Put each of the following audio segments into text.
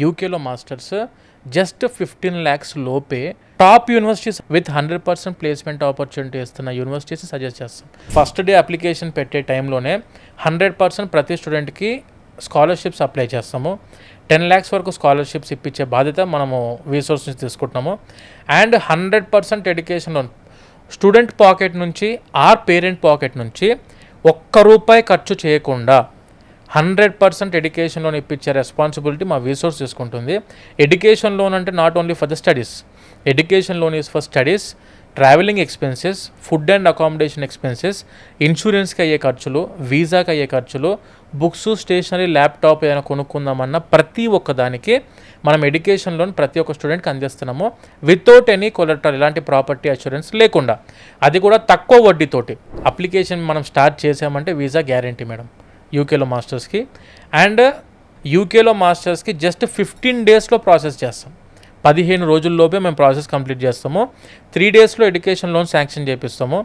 యూకేలో masters just 15 lakhs లోపే top universities with 100% placement opportunity ఇస్తున్న యూనివర్సిటీస్ సజెస్ట్ చేస్తాం. ఫస్ట్ డే అప్లికేషన్ పెట్టే టైంలోనే 100% ప్రతి స్టూడెంట్కి స్కాలర్షిప్స్ అప్లై చేస్తాము. 10 lakhs వరకు స్కాలర్షిప్స్ ఇప్పించే బాధ్యత మనము రీసోర్స్ నుంచి తీసుకుంటున్నాము. And 100% education loan student pocket నుంచి ఆర్ పేరెంట్ పాకెట్ నుంచి ₹1 ఖర్చు చేయకుండా 100% ఎడ్యుకేషన్ లోన్ ఇప్పించే రెస్పాన్సిబిలిటీ మా రీసోర్స్ తీసుకుంటుంది. ఎడ్యుకేషన్ లోన్ అంటే not only for the studies. Education loan is for studies, travelling expenses, food and accommodation expenses, ఇన్సూరెన్స్కి అయ్యే ఖర్చులు, వీసాకి అయ్యే ఖర్చులు, బుక్స్, స్టేషనరీ, ల్యాప్టాప్ ఏదైనా కొనుక్కుందామన్న ప్రతి ఒక్క దానికి మనం ఎడ్యుకేషన్ లోన్ ప్రతి ఒక్క స్టూడెంట్కి అందిస్తున్నాము. వితౌట్ ఎనీ కొలెటరల్, ఇలాంటి ప్రాపర్టీ అష్యూరెన్స్ లేకుండా, అది కూడా తక్కువ వడ్డీతోటి. అప్లికేషన్ మనం స్టార్ట్ చేసామంటే వీసా గ్యారంటీ మేడం యూకేలో మాస్టర్స్కి. అండ్ యూకేలో మాస్టర్స్కి జస్ట్ 15 daysలో ప్రాసెస్ చేస్తాం. 15 రోజుల్లోపే మేము ప్రాసెస్ కంప్లీట్ చేస్తాము. 3 daysలో ఎడ్యుకేషన్ లోన్ శాంక్షన్ చేపిస్తాము.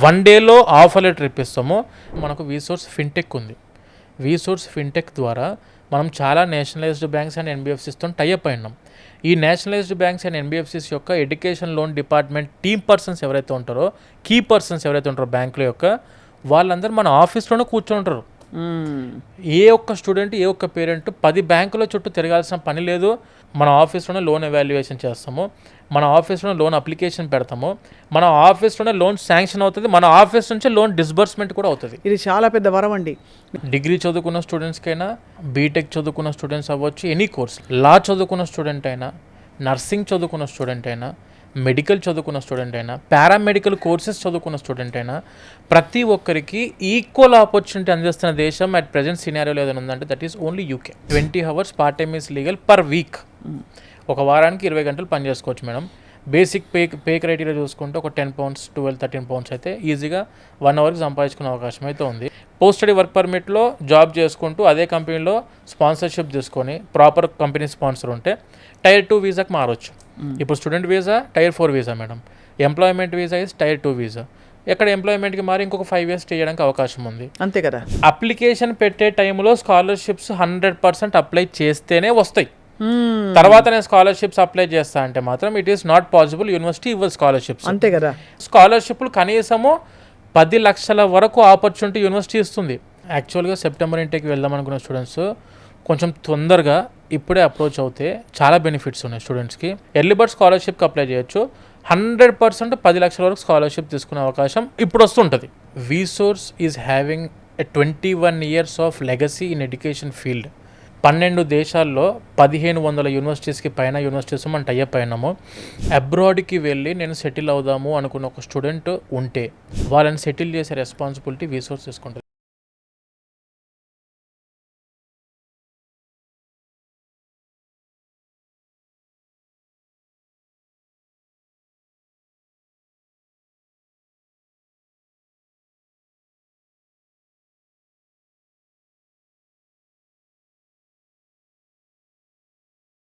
1 dayలో ఆఫర్ లెటర్ ఇప్పిస్తాము. మనకు వీసోర్స్ ఫిన్టెక్ ఉంది. వీసోర్స్ ఫిన్టెక్ ద్వారా మనం చాలా నేషనలైజ్డ్ బ్యాంక్స్ అండ్ ఎన్బిఎఫ్సిస్తో టైఅప్ అయినాం. ఈ నేషనలైజ్డ్ బ్యాంక్స్ అండ్ ఎన్బిఎఫ్సిస్ యొక్క education loan department team persons ఎవరైతే ఉంటారో, కీ పర్సన్స్ ఎవరైతే ఉంటారో బ్యాంకుల యొక్క, వాళ్ళందరూ మన ఆఫీస్లోనే కూర్చొని ఉంటారు. ఏ ఒక్క స్టూడెంట్, ఏ ఒక్క పేరెంట్ 10 బ్యాంకుల చుట్టూ తిరగాల్సిన పని లేదు. మన ఆఫీస్లోనే లోన్ ఎవాల్యుయేషన్ చేస్తాము, మన ఆఫీస్లోనే లోన్ అప్లికేషన్ పెడతాము, మన ఆఫీస్లోనే లోన్ శాంక్షన్ అవుతుంది, మన ఆఫీస్ నుంచి లోన్ డిస్బర్స్మెంట్ కూడా అవుతుంది. ఇది చాలా పెద్ద వరం అండి. డిగ్రీ చదువుకున్న స్టూడెంట్స్కైనా, బీటెక్ చదువుకున్న స్టూడెంట్స్ అవ్వచ్చు, ఎనీ కోర్స్, లా చదువుకున్న స్టూడెంట్ అయినా, నర్సింగ్ చదువుకున్న స్టూడెంట్ అయినా, మెడికల్ చదువుకున్న స్టూడెంట్ అయినా, పారామెడికల్ కోర్సెస్ చదువుకున్న స్టూడెంట్ అయినా, ప్రతి ఒక్కరికి ఈక్వల్ ఆపర్చునిటీ అందిస్తున్న దేశం అట్ ప్రజెంట్ సినారియోలో ఏదైనా ఉందంటే that is only UK. 20 hours part time is legal per week. ఒక వారానికి 20 గంటలు పని చేసుకోవచ్చు మేడం. బేసిక్ పే క్రైటీరియా చూసుకుంటే ఒక £10, £12, £13 అయితే ఈజీగా 1 hourకి సంపాదించుకునే అవకాశం అయితే ఉంది. పోస్ట్ స్టడీ వర్క్ పర్మిట్లో జాబ్ చేసుకుంటూ అదే కంపెనీలో స్పాన్సర్షిప్ తీసుకొని ప్రాపర్ కంపెనీ స్పాన్సర్ ఉంటే Tier 2 వీసాకి మారవచ్చు. ఇప్పుడు student visa Tier 4 visa madam. Employment visa is Tier 2 visa. ఎక్కడ ఎంప్లాయ్మెంట్కి మారి ఇంకొక 5 years చేయడానికి అవకాశం ఉంది. అంతే కదా. అప్లికేషన్ పెట్టే టైంలో స్కాలర్షిప్స్ 100% అప్లై చేస్తేనే వస్తాయి. తర్వాత నేను స్కాలర్షిప్స్ అప్లై చేస్తా అంటే మాత్రం it is not possible. University ఇవ్వదు స్కాలర్షిప్స్. అంతే కదా. స్కాలర్షిప్లు కనీసము 10 లక్షల వరకు ఆపర్చునిటీ యూనివర్సిటీ ఇస్తుంది. యాక్చువల్గా సెప్టెంబర్ ఇంటేకి వెళ్దాం అనుకున్న స్టూడెంట్స్ కొంచెం తొందరగా ఇప్పుడే అప్రోచ్ అవుతే చాలా బెనిఫిట్స్ ఉన్నాయి స్టూడెంట్స్కి. ఎర్లీ బర్డ్ స్కాలర్షిప్కి అప్లై చేయొచ్చు. 100% 10 లక్షల వరకు స్కాలర్షిప్ తీసుకునే అవకాశం ఇప్పుడు వస్తుంటుంది. Vsource is having 21 years of legacy in education field. 12 దేశాల్లో 1500 యూనివర్సిటీస్కి పైన యూనివర్సిటీస్ మనం టైఅప్ అయినాము. అబ్రాడ్కి వెళ్ళి నేను సెటిల్ అవుదాము అనుకున్న ఒక స్టూడెంట్ ఉంటే వాళ్ళని సెటిల్ చేసే రెస్పాన్సిబిలిటీ వీసోర్స్ తీసుకుంటుంది.